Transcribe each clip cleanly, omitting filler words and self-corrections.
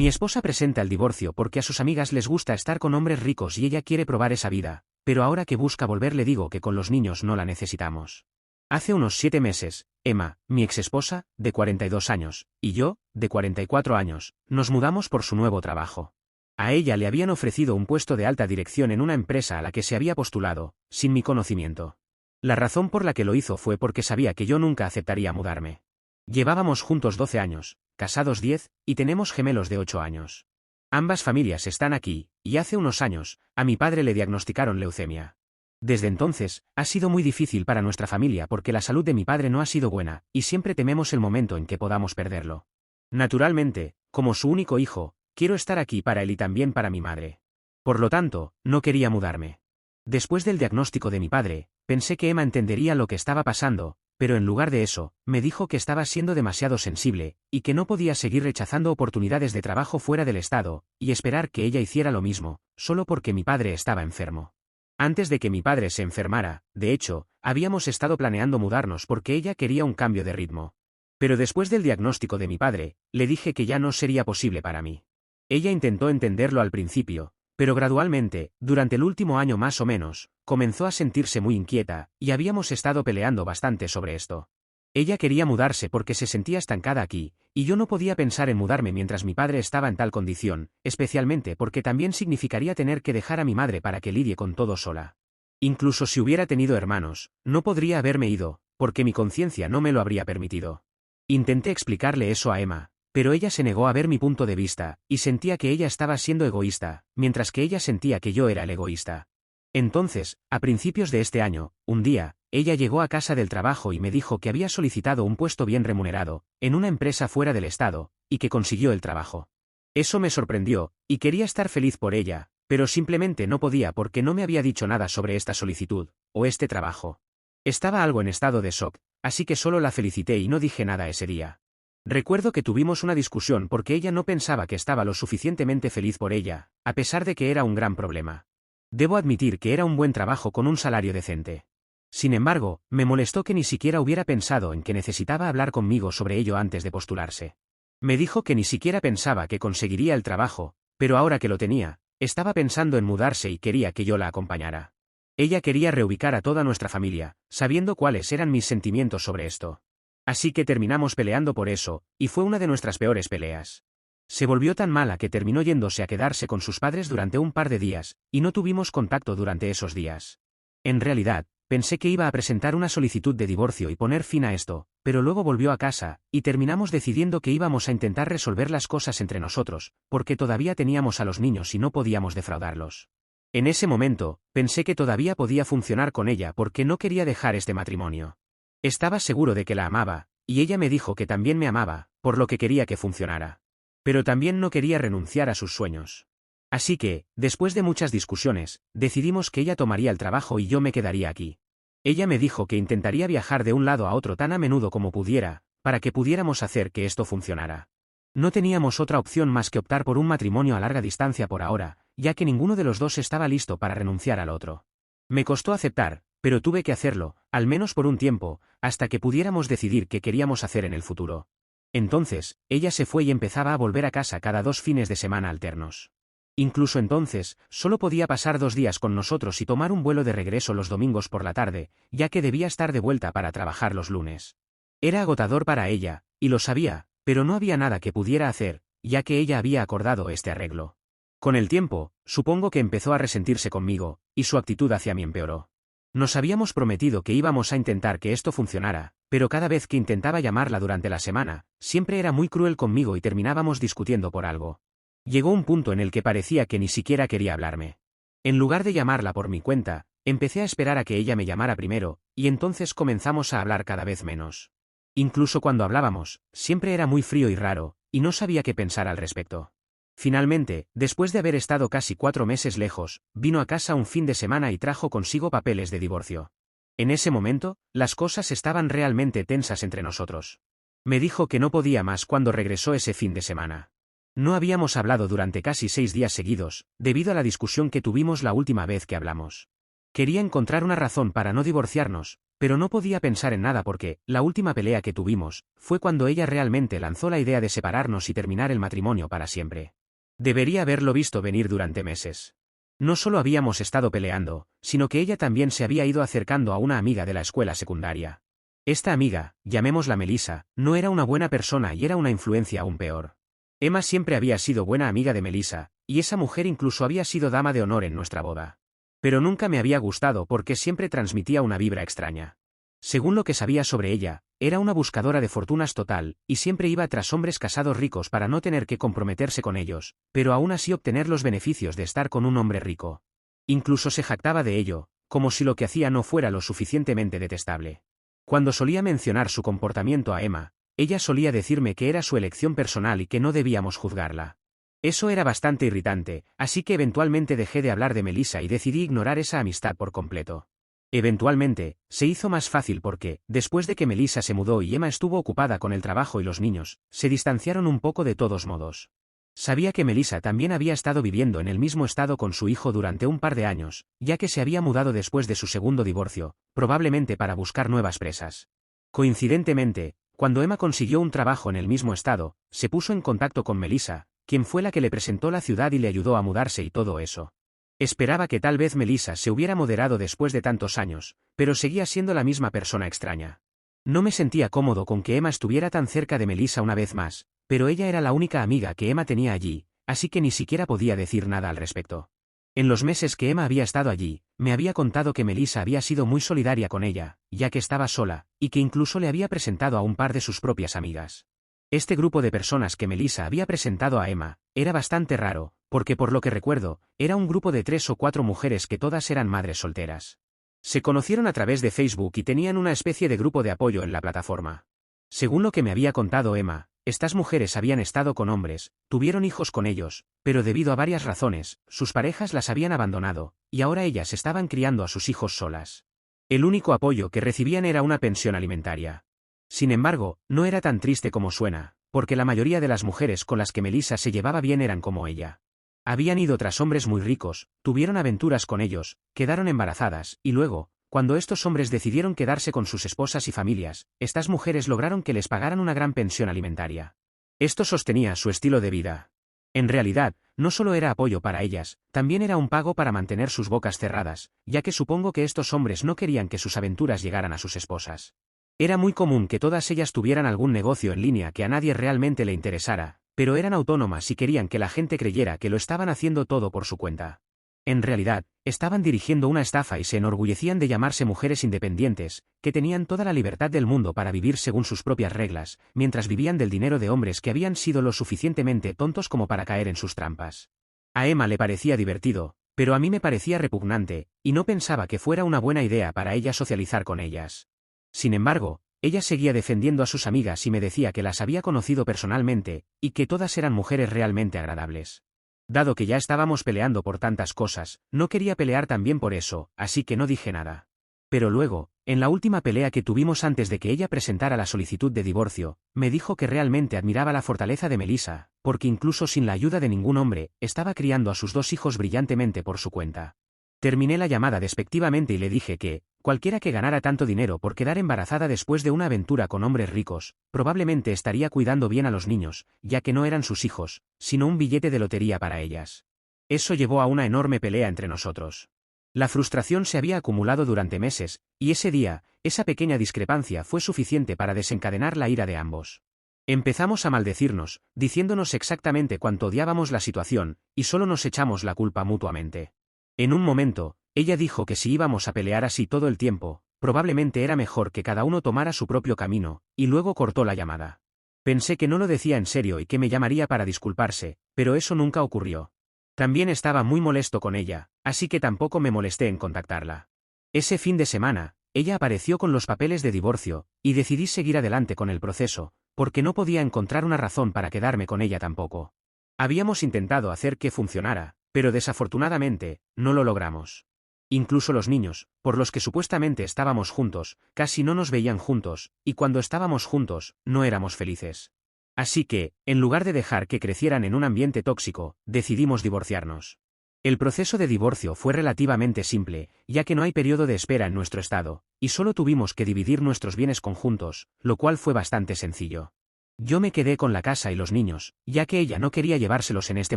Mi esposa presenta el divorcio porque a sus amigas les gusta estar con hombres ricos y ella quiere probar esa vida, pero ahora que busca volver le digo que con los niños no la necesitamos. Hace unos 7 meses, Emma, mi exesposa, de 42 años, y yo, de 44 años, nos mudamos por su nuevo trabajo. A ella le habían ofrecido un puesto de alta dirección en una empresa a la que se había postulado, sin mi conocimiento. La razón por la que lo hizo fue porque sabía que yo nunca aceptaría mudarme. Llevábamos juntos 12 años, casados 10, y tenemos gemelos de 8 años. Ambas familias están aquí, y hace unos años, a mi padre le diagnosticaron leucemia. Desde entonces, ha sido muy difícil para nuestra familia porque la salud de mi padre no ha sido buena, y siempre tememos el momento en que podamos perderlo. Naturalmente, como su único hijo, quiero estar aquí para él y también para mi madre. Por lo tanto, no quería mudarme. Después del diagnóstico de mi padre, pensé que Emma entendería lo que estaba pasando, pero en lugar de eso, me dijo que estaba siendo demasiado sensible, y que no podía seguir rechazando oportunidades de trabajo fuera del estado, y esperar que ella hiciera lo mismo, solo porque mi padre estaba enfermo. Antes de que mi padre se enfermara, de hecho, habíamos estado planeando mudarnos porque ella quería un cambio de ritmo. Pero después del diagnóstico de mi padre, le dije que ya no sería posible para mí. Ella intentó entenderlo al principio, pero gradualmente, durante el último año más o menos, comenzó a sentirse muy inquieta, y habíamos estado peleando bastante sobre esto. Ella quería mudarse porque se sentía estancada aquí, y yo no podía pensar en mudarme mientras mi padre estaba en tal condición, especialmente porque también significaría tener que dejar a mi madre para que lidie con todo sola. Incluso si hubiera tenido hermanos, no podría haberme ido, porque mi conciencia no me lo habría permitido. Intenté explicarle eso a Emma, pero ella se negó a ver mi punto de vista, y sentía que ella estaba siendo egoísta, mientras que ella sentía que yo era el egoísta. Entonces, a principios de este año, un día, ella llegó a casa del trabajo y me dijo que había solicitado un puesto bien remunerado, en una empresa fuera del estado, y que consiguió el trabajo. Eso me sorprendió, y quería estar feliz por ella, pero simplemente no podía porque no me había dicho nada sobre esta solicitud, o este trabajo. Estaba algo en estado de shock, así que solo la felicité y no dije nada ese día. Recuerdo que tuvimos una discusión porque ella no pensaba que estaba lo suficientemente feliz por ella, a pesar de que era un gran problema. Debo admitir que era un buen trabajo con un salario decente. Sin embargo, me molestó que ni siquiera hubiera pensado en que necesitaba hablar conmigo sobre ello antes de postularse. Me dijo que ni siquiera pensaba que conseguiría el trabajo, pero ahora que lo tenía, estaba pensando en mudarse y quería que yo la acompañara. Ella quería reubicar a toda nuestra familia, sabiendo cuáles eran mis sentimientos sobre esto. Así que terminamos peleando por eso, y fue una de nuestras peores peleas. Se volvió tan mala que terminó yéndose a quedarse con sus padres durante un par de días, y no tuvimos contacto durante esos días. En realidad, pensé que iba a presentar una solicitud de divorcio y poner fin a esto, pero luego volvió a casa, y terminamos decidiendo que íbamos a intentar resolver las cosas entre nosotros, porque todavía teníamos a los niños y no podíamos defraudarlos. En ese momento, pensé que todavía podía funcionar con ella porque no quería dejar este matrimonio. Estaba seguro de que la amaba, y ella me dijo que también me amaba, por lo que quería que funcionara. Pero también no quería renunciar a sus sueños. Así que, después de muchas discusiones, decidimos que ella tomaría el trabajo y yo me quedaría aquí. Ella me dijo que intentaría viajar de un lado a otro tan a menudo como pudiera, para que pudiéramos hacer que esto funcionara. No teníamos otra opción más que optar por un matrimonio a larga distancia por ahora, ya que ninguno de los dos estaba listo para renunciar al otro. Me costó aceptar, pero tuve que hacerlo, al menos por un tiempo, hasta que pudiéramos decidir qué queríamos hacer en el futuro. Entonces, ella se fue y empezaba a volver a casa cada 2 fines de semana alternos. Incluso entonces, solo podía pasar 2 días con nosotros y tomar un vuelo de regreso los domingos por la tarde, ya que debía estar de vuelta para trabajar los lunes. Era agotador para ella, y lo sabía, pero no había nada que pudiera hacer, ya que ella había acordado este arreglo. Con el tiempo, supongo que empezó a resentirse conmigo, y su actitud hacia mí empeoró. Nos habíamos prometido que íbamos a intentar que esto funcionara, pero cada vez que intentaba llamarla durante la semana, siempre era muy cruel conmigo y terminábamos discutiendo por algo. Llegó un punto en el que parecía que ni siquiera quería hablarme. En lugar de llamarla por mi cuenta, empecé a esperar a que ella me llamara primero, y entonces comenzamos a hablar cada vez menos. Incluso cuando hablábamos, siempre era muy frío y raro, y no sabía qué pensar al respecto. Finalmente, después de haber estado casi 4 meses lejos, vino a casa un fin de semana y trajo consigo papeles de divorcio. En ese momento, las cosas estaban realmente tensas entre nosotros. Me dijo que no podía más cuando regresó ese fin de semana. No habíamos hablado durante casi 6 días seguidos, debido a la discusión que tuvimos la última vez que hablamos. Quería encontrar una razón para no divorciarnos, pero no podía pensar en nada porque, la última pelea que tuvimos, fue cuando ella realmente lanzó la idea de separarnos y terminar el matrimonio para siempre. Debería haberlo visto venir durante meses. No solo habíamos estado peleando, sino que ella también se había ido acercando a una amiga de la escuela secundaria. Esta amiga, llamémosla Melissa, no era una buena persona y era una influencia aún peor. Emma siempre había sido buena amiga de Melissa, y esa mujer incluso había sido dama de honor en nuestra boda. Pero nunca me había gustado porque siempre transmitía una vibra extraña. Según lo que sabía sobre ella, era una buscadora de fortunas total, y siempre iba tras hombres casados ricos para no tener que comprometerse con ellos, pero aún así obtener los beneficios de estar con un hombre rico. Incluso se jactaba de ello, como si lo que hacía no fuera lo suficientemente detestable. Cuando solía mencionar su comportamiento a Emma, ella solía decirme que era su elección personal y que no debíamos juzgarla. Eso era bastante irritante, así que eventualmente dejé de hablar de Melissa y decidí ignorar esa amistad por completo. Eventualmente, se hizo más fácil porque, después de que Melissa se mudó y Emma estuvo ocupada con el trabajo y los niños, se distanciaron un poco de todos modos. Sabía que Melissa también había estado viviendo en el mismo estado con su hijo durante un par de años, ya que se había mudado después de su segundo divorcio, probablemente para buscar nuevas presas. Coincidentemente, cuando Emma consiguió un trabajo en el mismo estado, se puso en contacto con Melissa, quien fue la que le presentó la ciudad y le ayudó a mudarse y todo eso. Esperaba que tal vez Melissa se hubiera moderado después de tantos años, pero seguía siendo la misma persona extraña. No me sentía cómodo con que Emma estuviera tan cerca de Melissa una vez más, pero ella era la única amiga que Emma tenía allí, así que ni siquiera podía decir nada al respecto. En los meses que Emma había estado allí, me había contado que Melissa había sido muy solidaria con ella, ya que estaba sola, y que incluso le había presentado a un par de sus propias amigas. Este grupo de personas que Melissa había presentado a Emma, era bastante raro, porque por lo que recuerdo, era un grupo de 3 o 4 mujeres que todas eran madres solteras. Se conocieron a través de Facebook y tenían una especie de grupo de apoyo en la plataforma. Según lo que me había contado Emma, estas mujeres habían estado con hombres, tuvieron hijos con ellos, pero debido a varias razones, sus parejas las habían abandonado, y ahora ellas estaban criando a sus hijos solas. El único apoyo que recibían era una pensión alimentaria. Sin embargo, no era tan triste como suena, porque la mayoría de las mujeres con las que Melissa se llevaba bien eran como ella. Habían ido tras hombres muy ricos, tuvieron aventuras con ellos, quedaron embarazadas, y luego, cuando estos hombres decidieron quedarse con sus esposas y familias, estas mujeres lograron que les pagaran una gran pensión alimentaria. Esto sostenía su estilo de vida. En realidad, no solo era apoyo para ellas, también era un pago para mantener sus bocas cerradas, ya que supongo que estos hombres no querían que sus aventuras llegaran a sus esposas. Era muy común que todas ellas tuvieran algún negocio en línea que a nadie realmente le interesara, pero eran autónomas y querían que la gente creyera que lo estaban haciendo todo por su cuenta. En realidad, estaban dirigiendo una estafa y se enorgullecían de llamarse mujeres independientes, que tenían toda la libertad del mundo para vivir según sus propias reglas, mientras vivían del dinero de hombres que habían sido lo suficientemente tontos como para caer en sus trampas. A Emma le parecía divertido, pero a mí me parecía repugnante, y no pensaba que fuera una buena idea para ella socializar con ellas. Sin embargo, ella seguía defendiendo a sus amigas y me decía que las había conocido personalmente, y que todas eran mujeres realmente agradables. Dado que ya estábamos peleando por tantas cosas, no quería pelear también por eso, así que no dije nada. Pero luego, en la última pelea que tuvimos antes de que ella presentara la solicitud de divorcio, me dijo que realmente admiraba la fortaleza de Melissa, porque incluso sin la ayuda de ningún hombre, estaba criando a sus 2 hijos brillantemente por su cuenta. Terminé la llamada despectivamente y le dije que, cualquiera que ganara tanto dinero por quedar embarazada después de una aventura con hombres ricos, probablemente estaría cuidando bien a los niños, ya que no eran sus hijos, sino un billete de lotería para ellas. Eso llevó a una enorme pelea entre nosotros. La frustración se había acumulado durante meses, y ese día, esa pequeña discrepancia fue suficiente para desencadenar la ira de ambos. Empezamos a maldecirnos, diciéndonos exactamente cuánto odiábamos la situación, y solo nos echamos la culpa mutuamente. En un momento, ella dijo que si íbamos a pelear así todo el tiempo, probablemente era mejor que cada uno tomara su propio camino, y luego cortó la llamada. Pensé que no lo decía en serio y que me llamaría para disculparse, pero eso nunca ocurrió. También estaba muy molesto con ella, así que tampoco me molesté en contactarla. Ese fin de semana, ella apareció con los papeles de divorcio, y decidí seguir adelante con el proceso, porque no podía encontrar una razón para quedarme con ella tampoco. Habíamos intentado hacer que funcionara, pero desafortunadamente, no lo logramos. Incluso los niños, por los que supuestamente estábamos juntos, casi no nos veían juntos, y cuando estábamos juntos, no éramos felices. Así que, en lugar de dejar que crecieran en un ambiente tóxico, decidimos divorciarnos. El proceso de divorcio fue relativamente simple, ya que no hay periodo de espera en nuestro estado, y solo tuvimos que dividir nuestros bienes conjuntos, lo cual fue bastante sencillo. Yo me quedé con la casa y los niños, ya que ella no quería llevárselos en este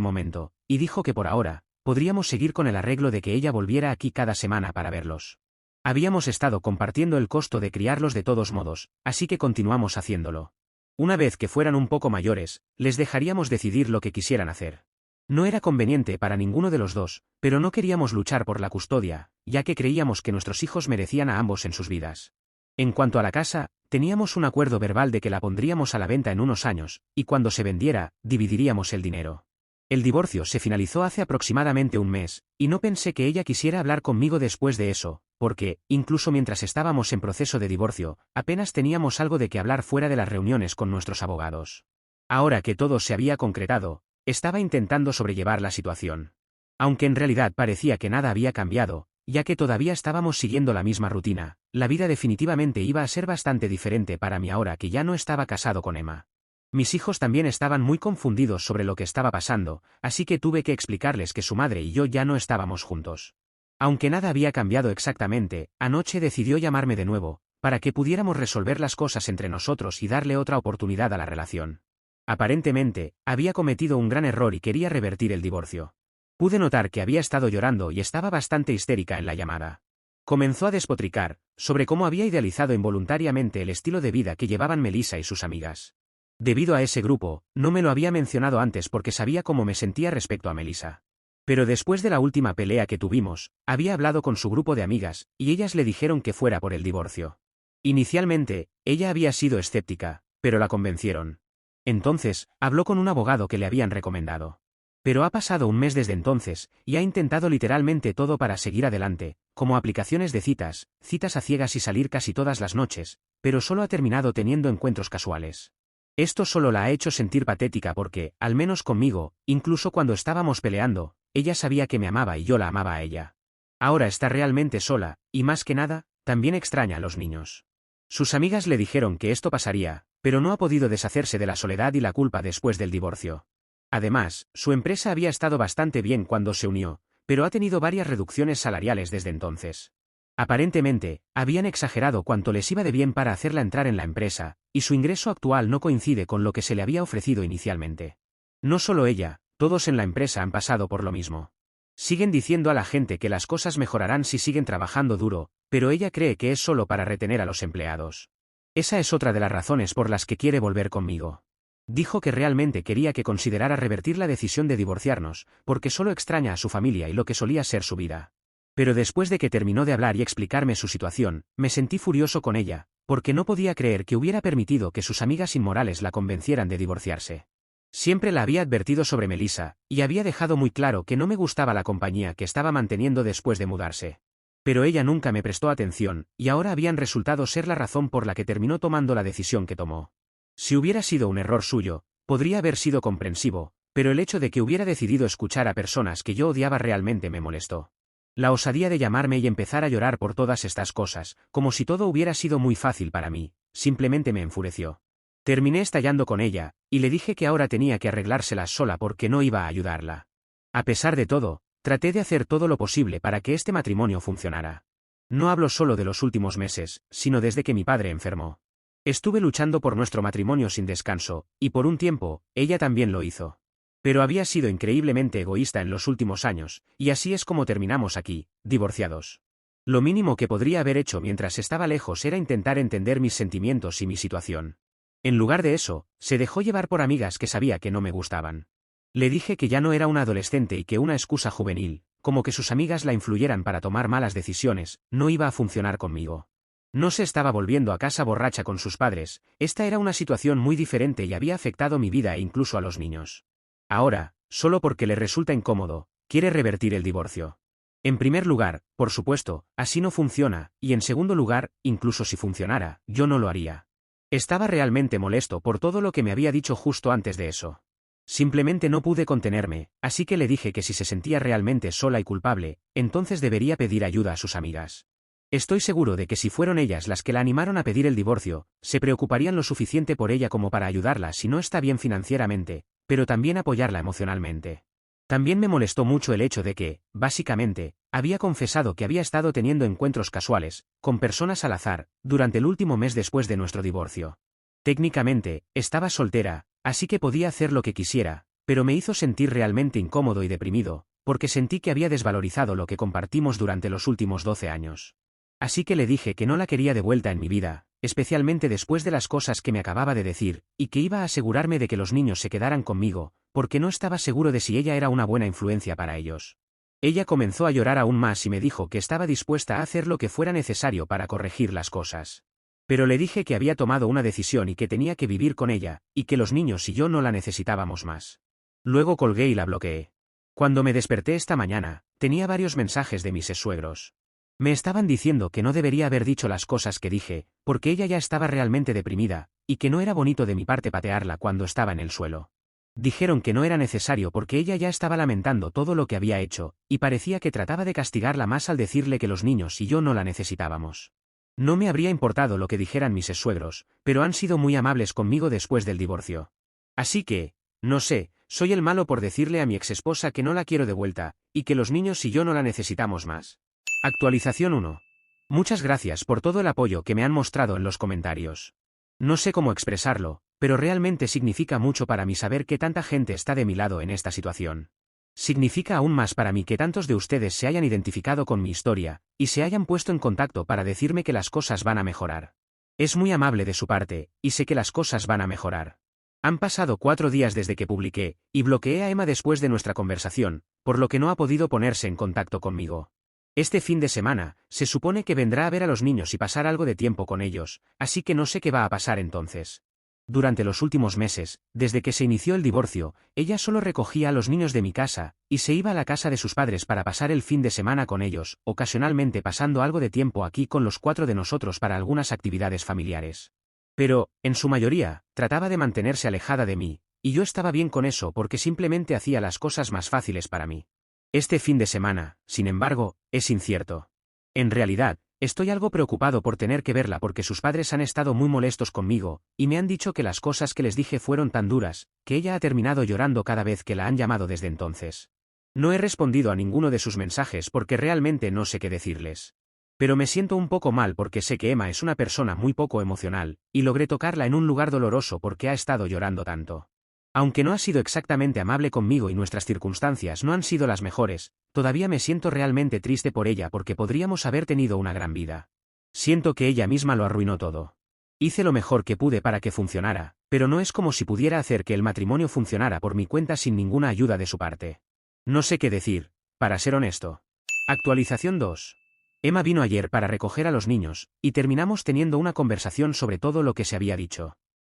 momento, y dijo que por ahora, podríamos seguir con el arreglo de que ella volviera aquí cada semana para verlos. Habíamos estado compartiendo el costo de criarlos de todos modos, así que continuamos haciéndolo. Una vez que fueran un poco mayores, les dejaríamos decidir lo que quisieran hacer. No era conveniente para ninguno de los dos, pero no queríamos luchar por la custodia, ya que creíamos que nuestros hijos merecían a ambos en sus vidas. En cuanto a la casa, teníamos un acuerdo verbal de que la pondríamos a la venta en unos años, y cuando se vendiera, dividiríamos el dinero. El divorcio se finalizó hace aproximadamente un mes, y no pensé que ella quisiera hablar conmigo después de eso, porque, incluso mientras estábamos en proceso de divorcio, apenas teníamos algo de qué hablar fuera de las reuniones con nuestros abogados. Ahora que todo se había concretado, estaba intentando sobrellevar la situación. Aunque en realidad parecía que nada había cambiado, ya que todavía estábamos siguiendo la misma rutina, la vida definitivamente iba a ser bastante diferente para mí ahora que ya no estaba casado con Emma. Mis hijos también estaban muy confundidos sobre lo que estaba pasando, así que tuve que explicarles que su madre y yo ya no estábamos juntos. Aunque nada había cambiado exactamente, anoche decidió llamarme de nuevo, para que pudiéramos resolver las cosas entre nosotros y darle otra oportunidad a la relación. Aparentemente, había cometido un gran error y quería revertir el divorcio. Pude notar que había estado llorando y estaba bastante histérica en la llamada. Comenzó a despotricar sobre cómo había idealizado involuntariamente el estilo de vida que llevaban Melissa y sus amigas. Debido a ese grupo, no me lo había mencionado antes porque sabía cómo me sentía respecto a Melissa. Pero después de la última pelea que tuvimos, había hablado con su grupo de amigas, y ellas le dijeron que fuera por el divorcio. Inicialmente, ella había sido escéptica, pero la convencieron. Entonces, habló con un abogado que le habían recomendado. Pero ha pasado un mes desde entonces, y ha intentado literalmente todo para seguir adelante, como aplicaciones de citas, citas a ciegas y salir casi todas las noches, pero solo ha terminado teniendo encuentros casuales. Esto solo la ha hecho sentir patética porque, al menos conmigo, incluso cuando estábamos peleando, ella sabía que me amaba y yo la amaba a ella. Ahora está realmente sola, y más que nada, también extraña a los niños. Sus amigas le dijeron que esto pasaría, pero no ha podido deshacerse de la soledad y la culpa después del divorcio. Además, su empresa había estado bastante bien cuando se unió, pero ha tenido varias reducciones salariales desde entonces. Aparentemente, habían exagerado cuánto les iba de bien para hacerla entrar en la empresa, y su ingreso actual no coincide con lo que se le había ofrecido inicialmente. No solo ella, todos en la empresa han pasado por lo mismo. Siguen diciendo a la gente que las cosas mejorarán si siguen trabajando duro, pero ella cree que es solo para retener a los empleados. Esa es otra de las razones por las que quiere volver conmigo. Dijo que realmente quería que considerara revertir la decisión de divorciarnos, porque solo extraña a su familia y lo que solía ser su vida. Pero después de que terminó de hablar y explicarme su situación, me sentí furioso con ella, porque no podía creer que hubiera permitido que sus amigas inmorales la convencieran de divorciarse. Siempre la había advertido sobre Melissa, y había dejado muy claro que no me gustaba la compañía que estaba manteniendo después de mudarse. Pero ella nunca me prestó atención, y ahora habían resultado ser la razón por la que terminó tomando la decisión que tomó. Si hubiera sido un error suyo, podría haber sido comprensivo, pero el hecho de que hubiera decidido escuchar a personas que yo odiaba realmente me molestó. La osadía de llamarme y empezar a llorar por todas estas cosas, como si todo hubiera sido muy fácil para mí, simplemente me enfureció. Terminé estallando con ella, y le dije que ahora tenía que arreglárselas sola porque no iba a ayudarla. A pesar de todo, traté de hacer todo lo posible para que este matrimonio funcionara. No hablo solo de los últimos meses, sino desde que mi padre enfermó. Estuve luchando por nuestro matrimonio sin descanso, y por un tiempo, ella también lo hizo. Pero había sido increíblemente egoísta en los últimos años, y así es como terminamos aquí, divorciados. Lo mínimo que podría haber hecho mientras estaba lejos era intentar entender mis sentimientos y mi situación. En lugar de eso, se dejó llevar por amigas que sabía que no me gustaban. Le dije que ya no era una adolescente y que una excusa juvenil, como que sus amigas la influyeran para tomar malas decisiones, no iba a funcionar conmigo. No se estaba volviendo a casa borracha con sus padres, esta era una situación muy diferente y había afectado mi vida e incluso a los niños. Ahora, solo porque le resulta incómodo, quiere revertir el divorcio. En primer lugar, por supuesto, así no funciona, y en segundo lugar, incluso si funcionara, yo no lo haría. Estaba realmente molesto por todo lo que me había dicho justo antes de eso. Simplemente no pude contenerme, así que le dije que si se sentía realmente sola y culpable, entonces debería pedir ayuda a sus amigas. Estoy seguro de que si fueron ellas las que la animaron a pedir el divorcio, se preocuparían lo suficiente por ella como para ayudarla si no está bien financieramente, pero también apoyarla emocionalmente. También me molestó mucho el hecho de que, básicamente, había confesado que había estado teniendo encuentros casuales, con personas al azar, durante el último mes después de nuestro divorcio. Técnicamente, estaba soltera, así que podía hacer lo que quisiera, pero me hizo sentir realmente incómodo y deprimido, porque sentí que había desvalorizado lo que compartimos durante los últimos 12 años. Así que le dije que no la quería de vuelta en mi vida, especialmente después de las cosas que me acababa de decir, y que iba a asegurarme de que los niños se quedaran conmigo, porque no estaba seguro de si ella era una buena influencia para ellos. Ella comenzó a llorar aún más y me dijo que estaba dispuesta a hacer lo que fuera necesario para corregir las cosas. Pero le dije que había tomado una decisión y que tenía que vivir con ella, y que los niños y yo no la necesitábamos más. Luego colgué y la bloqueé. Cuando me desperté esta mañana, tenía varios mensajes de mis suegros. Me estaban diciendo que no debería haber dicho las cosas que dije, porque ella ya estaba realmente deprimida, y que no era bonito de mi parte patearla cuando estaba en el suelo. Dijeron que no era necesario porque ella ya estaba lamentando todo lo que había hecho, y parecía que trataba de castigarla más al decirle que los niños y yo no la necesitábamos. No me habría importado lo que dijeran mis suegros, pero han sido muy amables conmigo después del divorcio. Así que, no sé, soy el malo por decirle a mi exesposa que no la quiero de vuelta, y que los niños y yo no la necesitamos más. Actualización 1. Muchas gracias por todo el apoyo que me han mostrado en los comentarios. No sé cómo expresarlo, pero realmente significa mucho para mí saber que tanta gente está de mi lado en esta situación. Significa aún más para mí que tantos de ustedes se hayan identificado con mi historia, y se hayan puesto en contacto para decirme que las cosas van a mejorar. Es muy amable de su parte, y sé que las cosas van a mejorar. Han pasado 4 días desde que publiqué, y bloqueé a Emma después de nuestra conversación, por lo que no ha podido ponerse en contacto conmigo. Este fin de semana, se supone que vendrá a ver a los niños y pasar algo de tiempo con ellos, así que no sé qué va a pasar entonces. Durante los últimos meses, desde que se inició el divorcio, ella solo recogía a los niños de mi casa, y se iba a la casa de sus padres para pasar el fin de semana con ellos, ocasionalmente pasando algo de tiempo aquí con los 4 de nosotros para algunas actividades familiares. Pero, en su mayoría, trataba de mantenerse alejada de mí, y yo estaba bien con eso porque simplemente hacía las cosas más fáciles para mí. Este fin de semana, sin embargo, es incierto. En realidad, estoy algo preocupado por tener que verla porque sus padres han estado muy molestos conmigo, y me han dicho que las cosas que les dije fueron tan duras, que ella ha terminado llorando cada vez que la han llamado desde entonces. No he respondido a ninguno de sus mensajes porque realmente no sé qué decirles. Pero me siento un poco mal porque sé que Emma es una persona muy poco emocional, y logré tocarla en un lugar doloroso porque ha estado llorando tanto. Aunque no ha sido exactamente amable conmigo y nuestras circunstancias no han sido las mejores, todavía me siento realmente triste por ella porque podríamos haber tenido una gran vida. Siento que ella misma lo arruinó todo. Hice lo mejor que pude para que funcionara, pero no es como si pudiera hacer que el matrimonio funcionara por mi cuenta sin ninguna ayuda de su parte. No sé qué decir, para ser honesto. Actualización 2. Emma vino ayer para recoger a los niños, y terminamos teniendo una conversación sobre todo lo que se había dicho.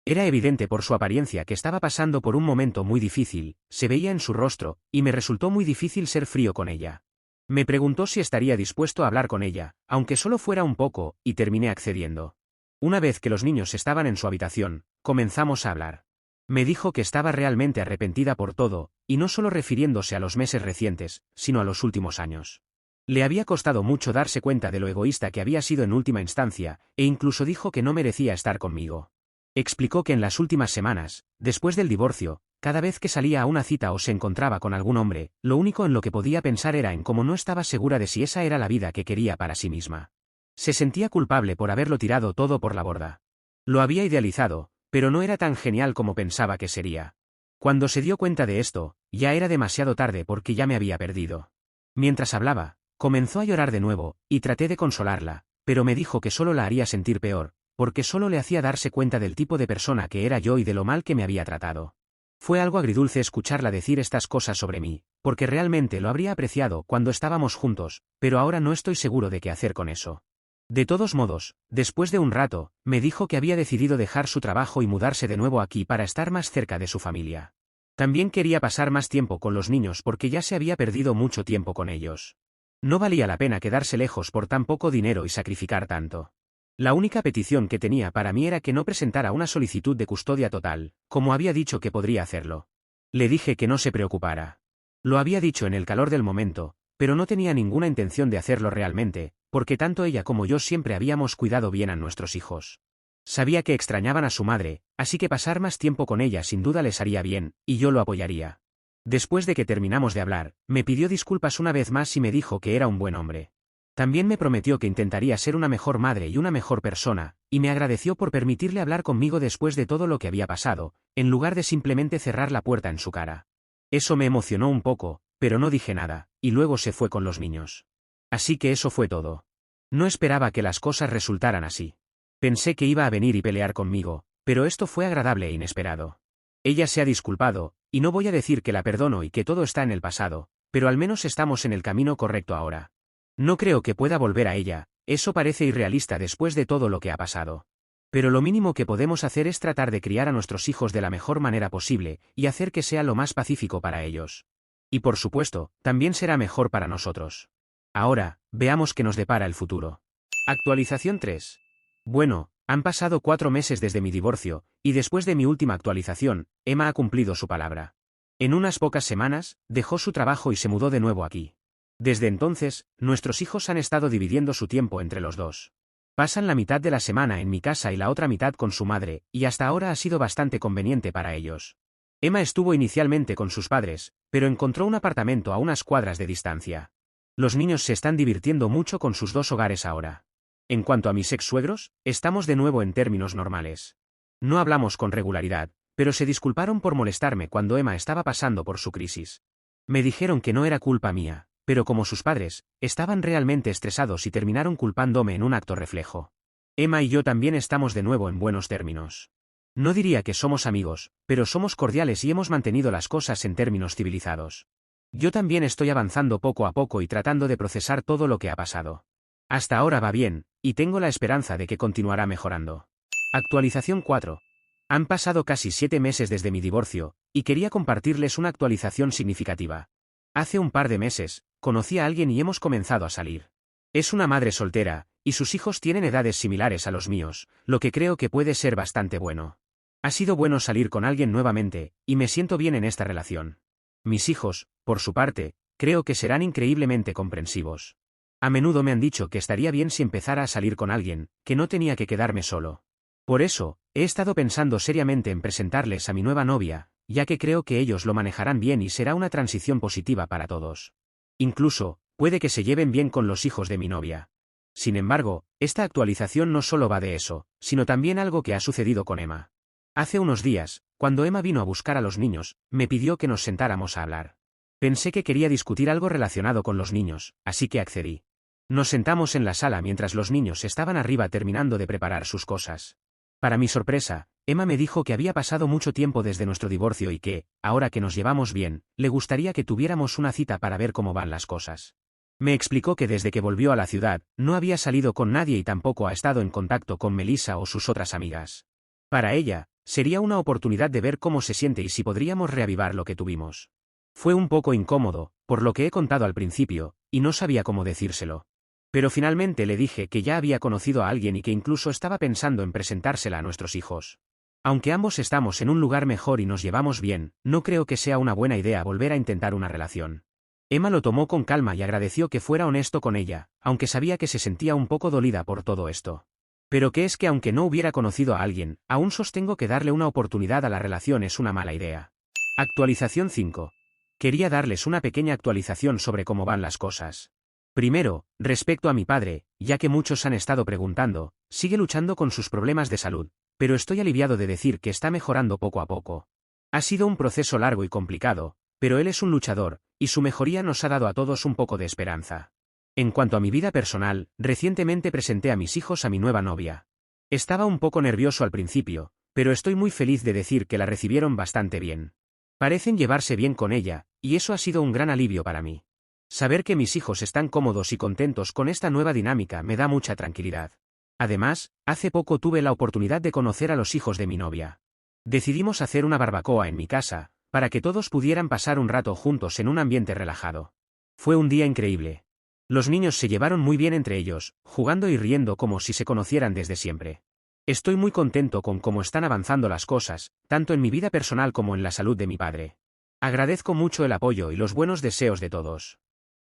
Era evidente por su apariencia que estaba pasando por un momento muy difícil, se veía en su rostro, y me resultó muy difícil ser frío con ella. Me preguntó si estaría dispuesto a hablar con ella, aunque solo fuera un poco, y terminé accediendo. Una vez que los niños estaban en su habitación, comenzamos a hablar. Me dijo que estaba realmente arrepentida por todo, y no solo refiriéndose a los meses recientes, sino a los últimos años. Le había costado mucho darse cuenta de lo egoísta que había sido en última instancia, e incluso dijo que no merecía estar conmigo. Explicó que en las últimas semanas, después del divorcio, cada vez que salía a una cita o se encontraba con algún hombre, lo único en lo que podía pensar era en cómo no estaba segura de si esa era la vida que quería para sí misma. Se sentía culpable por haberlo tirado todo por la borda. Lo había idealizado, pero no era tan genial como pensaba que sería. Cuando se dio cuenta de esto, ya era demasiado tarde porque ya me había perdido. Mientras hablaba, comenzó a llorar de nuevo, y traté de consolarla, pero me dijo que solo la haría sentir peor, porque solo le hacía darse cuenta del tipo de persona que era yo y de lo mal que me había tratado. Fue algo agridulce escucharla decir estas cosas sobre mí, porque realmente lo habría apreciado cuando estábamos juntos, pero ahora no estoy seguro de qué hacer con eso. De todos modos, después de un rato, me dijo que había decidido dejar su trabajo y mudarse de nuevo aquí para estar más cerca de su familia. También quería pasar más tiempo con los niños porque ya se había perdido mucho tiempo con ellos. No valía la pena quedarse lejos por tan poco dinero y sacrificar tanto. La única petición que tenía para mí era que no presentara una solicitud de custodia total, como había dicho que podría hacerlo. Le dije que no se preocupara. Lo había dicho en el calor del momento, pero no tenía ninguna intención de hacerlo realmente, porque tanto ella como yo siempre habíamos cuidado bien a nuestros hijos. Sabía que extrañaban a su madre, así que pasar más tiempo con ella sin duda les haría bien, y yo lo apoyaría. Después de que terminamos de hablar, me pidió disculpas una vez más y me dijo que era un buen hombre. También me prometió que intentaría ser una mejor madre y una mejor persona, y me agradeció por permitirle hablar conmigo después de todo lo que había pasado, en lugar de simplemente cerrar la puerta en su cara. Eso me emocionó un poco, pero no dije nada, y luego se fue con los niños. Así que eso fue todo. No esperaba que las cosas resultaran así. Pensé que iba a venir y pelear conmigo, pero esto fue agradable e inesperado. Ella se ha disculpado, y no voy a decir que la perdono y que todo está en el pasado, pero al menos estamos en el camino correcto ahora. No creo que pueda volver a ella, eso parece irrealista después de todo lo que ha pasado. Pero lo mínimo que podemos hacer es tratar de criar a nuestros hijos de la mejor manera posible, y hacer que sea lo más pacífico para ellos. Y por supuesto, también será mejor para nosotros. Ahora, veamos qué nos depara el futuro. Actualización 3. Bueno, han pasado 4 meses desde mi divorcio, y después de mi última actualización, Emma ha cumplido su palabra. En unas pocas semanas, dejó su trabajo y se mudó de nuevo aquí. Desde entonces, nuestros hijos han estado dividiendo su tiempo entre los dos. Pasan la mitad de la semana en mi casa y la otra mitad con su madre, y hasta ahora ha sido bastante conveniente para ellos. Emma estuvo inicialmente con sus padres, pero encontró un apartamento a unas cuadras de distancia. Los niños se están divirtiendo mucho con sus dos hogares ahora. En cuanto a mis ex-suegros, estamos de nuevo en términos normales. No hablamos con regularidad, pero se disculparon por molestarme cuando Emma estaba pasando por su crisis. Me dijeron que no era culpa mía, pero como sus padres, estaban realmente estresados y terminaron culpándome en un acto reflejo. Emma y yo también estamos de nuevo en buenos términos. No diría que somos amigos, pero somos cordiales y hemos mantenido las cosas en términos civilizados. Yo también estoy avanzando poco a poco y tratando de procesar todo lo que ha pasado. Hasta ahora va bien, y tengo la esperanza de que continuará mejorando. Actualización 4. Han pasado casi 7 meses desde mi divorcio, y quería compartirles una actualización significativa. Hace un par de meses, conocí a alguien y hemos comenzado a salir. Es una madre soltera, y sus hijos tienen edades similares a los míos, lo que creo que puede ser bastante bueno. Ha sido bueno salir con alguien nuevamente, y me siento bien en esta relación. Mis hijos, por su parte, creo que serán increíblemente comprensivos. A menudo me han dicho que estaría bien si empezara a salir con alguien, que no tenía que quedarme solo. Por eso, he estado pensando seriamente en presentarles a mi nueva novia, ya que creo que ellos lo manejarán bien y será una transición positiva para todos. Incluso, puede que se lleven bien con los hijos de mi novia. Sin embargo, esta actualización no solo va de eso, sino también algo que ha sucedido con Emma. Hace unos días, cuando Emma vino a buscar a los niños, me pidió que nos sentáramos a hablar. Pensé que quería discutir algo relacionado con los niños, así que accedí. Nos sentamos en la sala mientras los niños estaban arriba terminando de preparar sus cosas. Para mi sorpresa, Emma me dijo que había pasado mucho tiempo desde nuestro divorcio y que, ahora que nos llevamos bien, le gustaría que tuviéramos una cita para ver cómo van las cosas. Me explicó que desde que volvió a la ciudad, no había salido con nadie y tampoco ha estado en contacto con Melissa o sus otras amigas. Para ella, sería una oportunidad de ver cómo se siente y si podríamos reavivar lo que tuvimos. Fue un poco incómodo, por lo que he contado al principio, y no sabía cómo decírselo. Pero finalmente le dije que ya había conocido a alguien y que incluso estaba pensando en presentársela a nuestros hijos. Aunque ambos estamos en un lugar mejor y nos llevamos bien, no creo que sea una buena idea volver a intentar una relación. Emma lo tomó con calma y agradeció que fuera honesto con ella, aunque sabía que se sentía un poco dolida por todo esto. Pero que es que aunque no hubiera conocido a alguien, aún sostengo que darle una oportunidad a la relación es una mala idea. Actualización 5. Quería darles una pequeña actualización sobre cómo van las cosas. Primero, respecto a mi padre, ya que muchos han estado preguntando, sigue luchando con sus problemas de salud, pero estoy aliviado de decir que está mejorando poco a poco. Ha sido un proceso largo y complicado, pero él es un luchador, y su mejoría nos ha dado a todos un poco de esperanza. En cuanto a mi vida personal, recientemente presenté a mis hijos a mi nueva novia. Estaba un poco nervioso al principio, pero estoy muy feliz de decir que la recibieron bastante bien. Parecen llevarse bien con ella, y eso ha sido un gran alivio para mí. Saber que mis hijos están cómodos y contentos con esta nueva dinámica me da mucha tranquilidad. Además, hace poco tuve la oportunidad de conocer a los hijos de mi novia. Decidimos hacer una barbacoa en mi casa, para que todos pudieran pasar un rato juntos en un ambiente relajado. Fue un día increíble. Los niños se llevaron muy bien entre ellos, jugando y riendo como si se conocieran desde siempre. Estoy muy contento con cómo están avanzando las cosas, tanto en mi vida personal como en la salud de mi padre. Agradezco mucho el apoyo y los buenos deseos de todos.